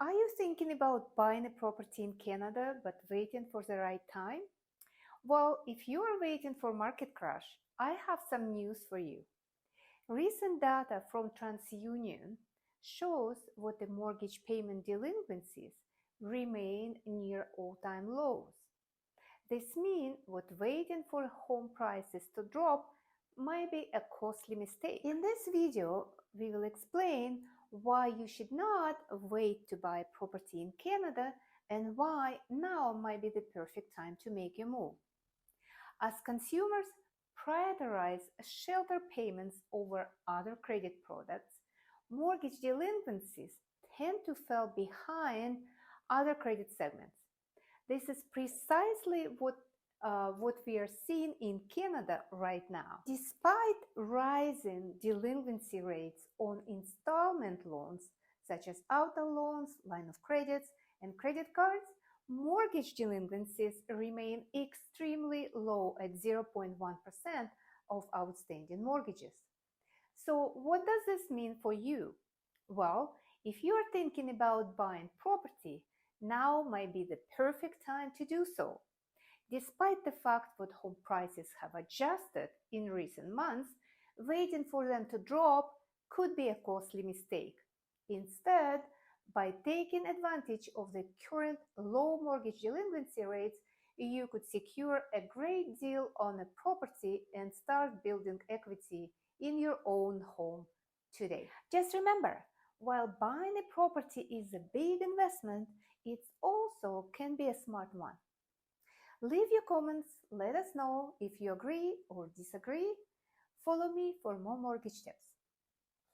Are you thinking about buying a property in Canada but waiting for the right time? Well, if you are waiting for market crash, I have some news for you. Recent data from Transunion shows what the mortgage payment delinquencies remain near all-time lows. This means what waiting for home prices to drop might be a costly mistake. In this video, we will explain why you should not wait to buy property in Canada and why now might be the perfect time to make a move. As consumers prioritize shelter payments over other credit products, mortgage delinquencies tend to fall behind other credit segments. This is precisely what we are seeing in Canada right now. Despite rising delinquency rates on installment loans, such as auto loans, line of credits, and credit cards, mortgage delinquencies remain extremely low at 0.1% of outstanding mortgages. So what does this mean for you? Well, if you are thinking about buying property, now might be the perfect time to do so. Despite the fact that home prices have adjusted in recent months, waiting for them to drop could be a costly mistake. Instead, by taking advantage of the current low mortgage delinquency rates, you could secure a great deal on a property and start building equity in your own home today. Just remember, while buying a property is a big investment, it also can be a smart one. Leave your comments, let us know if you agree or disagree. Follow me for more mortgage tips.